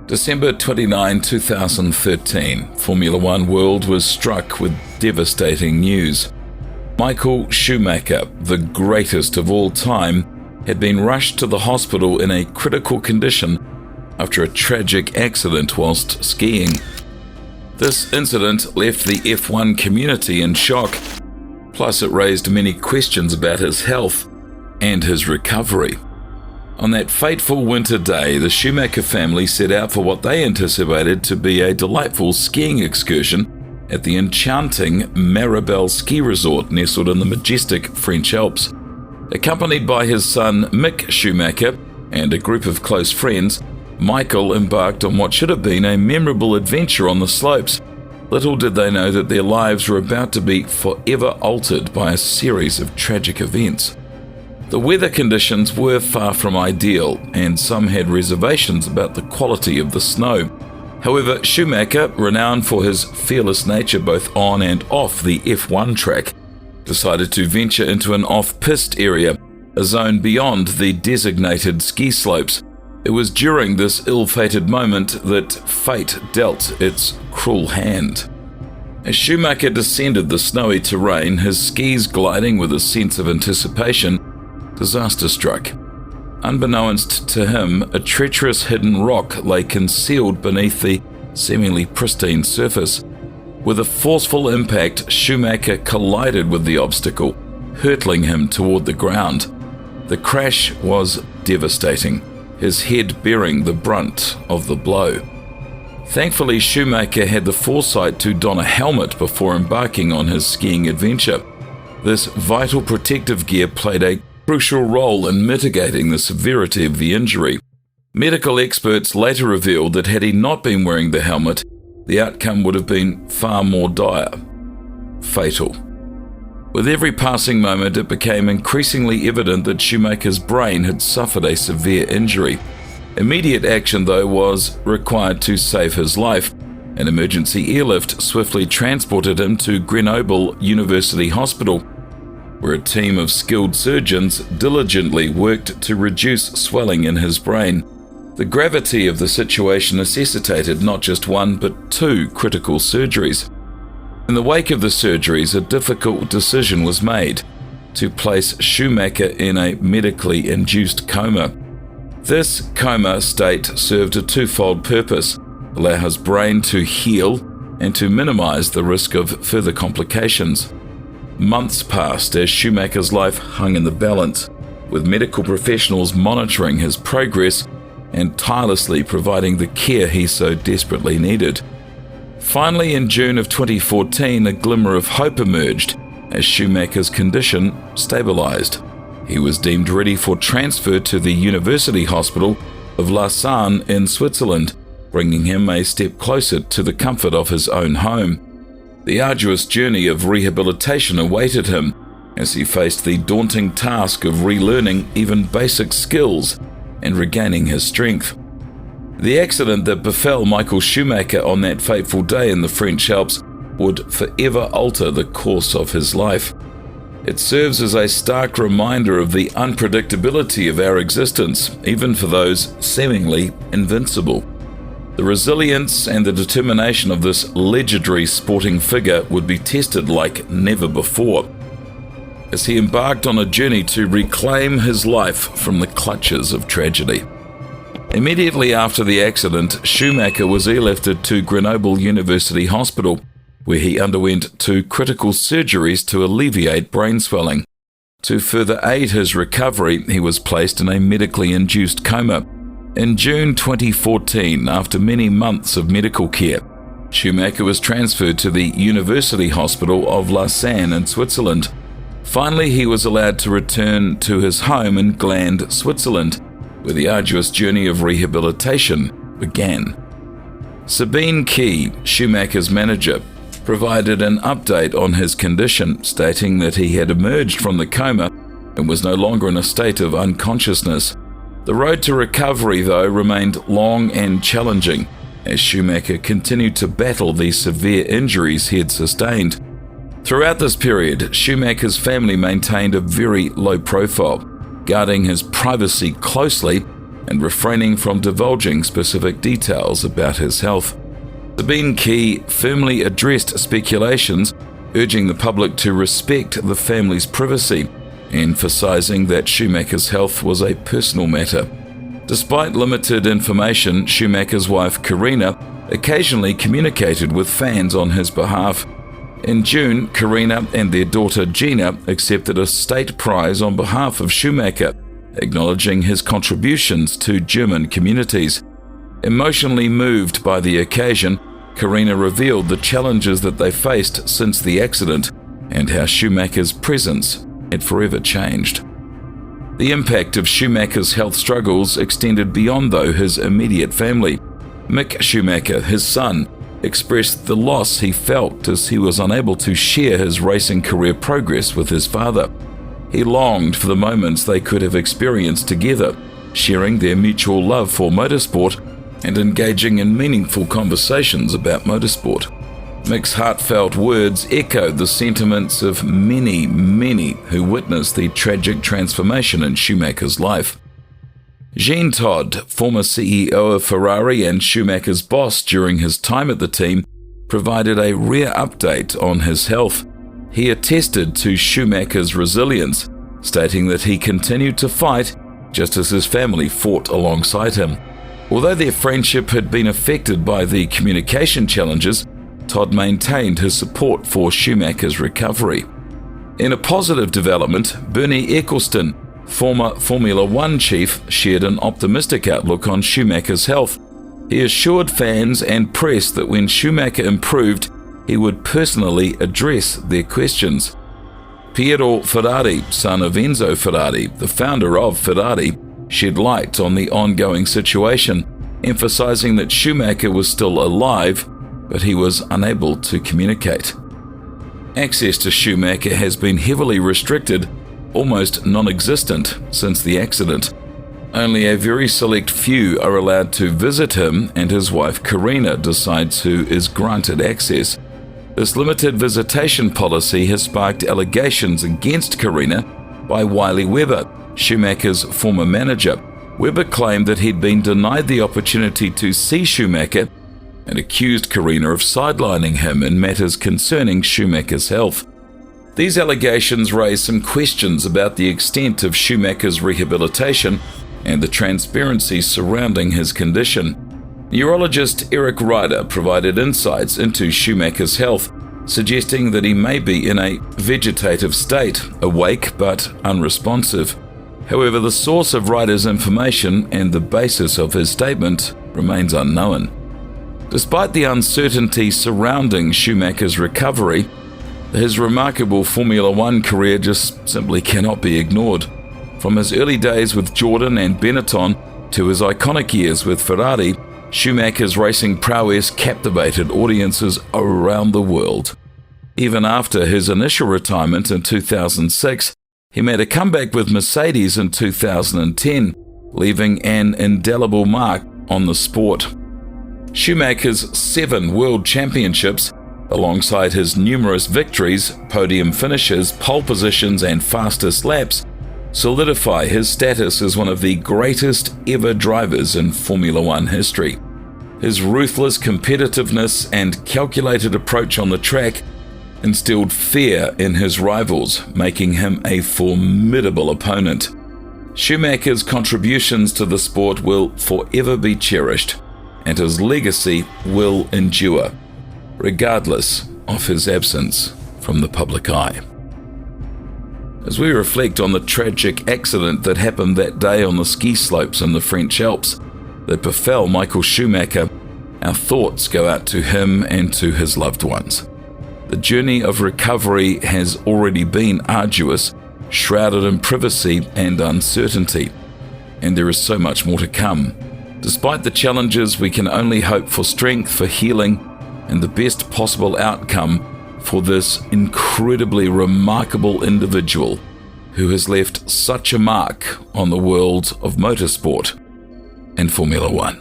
December 29, 2013, Formula One world was struck with devastating news. Michael Schumacher, the greatest of all time, had been rushed to the hospital in a critical condition after a tragic accident whilst skiing. This incident left the F1 community in shock, plus it raised many questions about his health and his recovery. On that fateful winter day, the Schumacher family set out for what they anticipated to be a delightful skiing excursion at the enchanting Maribel ski resort nestled in the majestic French Alps. Accompanied by his son Mick Schumacher and a group of close friends, Michael embarked on what should have been a memorable adventure on the slopes. Little did they know that their lives were about to be forever altered by a series of tragic events. The weather conditions were far from ideal, and some had reservations about the quality of the snow. However, Schumacher, renowned for his fearless nature both on and off the F1 track, decided to venture into an off-piste area, a zone beyond the designated ski slopes. It was during this ill-fated moment that fate dealt its cruel hand. As Schumacher descended the snowy terrain, his skis gliding with a sense of anticipation, disaster struck. Unbeknownst to him, a treacherous hidden rock lay concealed beneath the seemingly pristine surface. With a forceful impact, Schumacher collided with the obstacle, hurtling him toward the ground. The crash was devastating, his head bearing the brunt of the blow. Thankfully, Schumacher had the foresight to don a helmet before embarking on his skiing adventure. This vital protective gear played a crucial role in mitigating the severity of the injury. Medical experts later revealed that had he not been wearing the helmet, the outcome would have been far more dire. Fatal. With every passing moment, it became increasingly evident that Schumacher's brain had suffered a severe injury. Immediate action, though, was required to save his life. An emergency airlift swiftly transported him to Grenoble University Hospital, where a team of skilled surgeons diligently worked to reduce swelling in his brain. The gravity of the situation necessitated not just one but two critical surgeries. In the wake of the surgeries, a difficult decision was made to place Schumacher in a medically induced coma. This coma state served a twofold purpose: allow his brain to heal and to minimize the risk of further complications. Months passed as Schumacher's life hung in the balance, with medical professionals monitoring his progress and tirelessly providing the care he so desperately needed. Finally, in June of 2014, a glimmer of hope emerged as Schumacher's condition stabilized. He was deemed ready for transfer to the University Hospital of Lausanne in Switzerland, bringing him a step closer to the comfort of his own home. The arduous journey of rehabilitation awaited him as he faced the daunting task of relearning even basic skills and regaining his strength. The accident that befell Michael Schumacher on that fateful day in the French Alps would forever alter the course of his life. It serves as a stark reminder of the unpredictability of our existence, even for those seemingly invincible. The resilience and the determination of this legendary sporting figure would be tested like never before, as he embarked on a journey to reclaim his life from the clutches of tragedy. Immediately after the accident, Schumacher was airlifted to Grenoble University Hospital, where he underwent 2 critical surgeries to alleviate brain swelling. To further aid his recovery, he was placed in a medically induced coma. In June 2014, after many months of medical care, Schumacher was transferred to the University Hospital of Lausanne in Switzerland. Finally, he was allowed to return to his home in Gland, Switzerland, where the arduous journey of rehabilitation began. Sabine Key, Schumacher's manager, provided an update on his condition, stating that he had emerged from the coma and was no longer in a state of unconsciousness. The road to recovery, though, remained long and challenging, as Schumacher continued to battle the severe injuries he had sustained. Throughout this period, Schumacher's family maintained a very low profile, guarding his privacy closely and refraining from divulging specific details about his health. Sabine Key firmly addressed speculations, urging the public to respect the family's privacy, emphasizing that Schumacher's health was a personal matter. Despite limited information, Schumacher's wife Karina occasionally communicated with fans on his behalf. In June, Karina and their daughter Gina accepted a state prize on behalf of Schumacher, acknowledging his contributions to German communities. Emotionally moved by the occasion, Karina revealed the challenges that they faced since the accident and how Schumacher's presence had forever changed. The impact of Schumacher's health struggles extended beyond, though, his immediate family. Mick Schumacher, his son, expressed the loss he felt as he was unable to share his racing career progress with his father. He longed for the moments they could have experienced together, sharing their mutual love for motorsport and engaging in meaningful conversations about motorsport. Mick's heartfelt words echoed the sentiments of many who witnessed the tragic transformation in Schumacher's life. Jean Todt, former CEO of Ferrari and Schumacher's boss during his time at the team, provided a rare update on his health. He attested to Schumacher's resilience, stating that he continued to fight just as his family fought alongside him. Although their friendship had been affected by the communication challenges, Todt maintained his support for Schumacher's recovery. In a positive development, Bernie Ecclestone, former Formula One chief, shared an optimistic outlook on Schumacher's health. He assured fans and press that when Schumacher improved, he would personally address their questions. Piero Ferrari, son of Enzo Ferrari, the founder of Ferrari, shed light on the ongoing situation, emphasizing that Schumacher was still alive, but he was unable to communicate. Access to Schumacher has been heavily restricted, almost non-existent, since the accident. Only a very select few are allowed to visit him, and his wife Karina decides who is granted access. This limited visitation policy has sparked allegations against Karina by Wiley Webber, Schumacher's former manager. Webber claimed that he'd been denied the opportunity to see Schumacher and accused Karina of sidelining him in matters concerning Schumacher's health. These allegations raise some questions about the extent of Schumacher's rehabilitation and the transparency surrounding his condition. Neurologist Eric Ryder provided insights into Schumacher's health, suggesting that he may be in a vegetative state, awake but unresponsive. However, the source of Ryder's information and the basis of his statement remains unknown. Despite the uncertainty surrounding Schumacher's recovery, his remarkable Formula One career just simply cannot be ignored. From his early days with Jordan and Benetton to his iconic years with Ferrari, Schumacher's racing prowess captivated audiences around the world. Even after his initial retirement in 2006, he made a comeback with Mercedes in 2010, leaving an indelible mark on the sport. Schumacher's 7 world championships, alongside his numerous victories, podium finishes, pole positions, and fastest laps, solidify his status as one of the greatest ever drivers in Formula One history. His ruthless competitiveness and calculated approach on the track instilled fear in his rivals, making him a formidable opponent. Schumacher's contributions to the sport will forever be cherished, and his legacy will endure, regardless of his absence from the public eye. As we reflect on the tragic accident that happened that day on the ski slopes in the French Alps that befell Michael Schumacher, our thoughts go out to him and to his loved ones. The journey of recovery has already been arduous, shrouded in privacy and uncertainty, and there is so much more to come. Despite the challenges, we can only hope for strength, for healing, and the best possible outcome for this incredibly remarkable individual who has left such a mark on the world of motorsport and Formula One.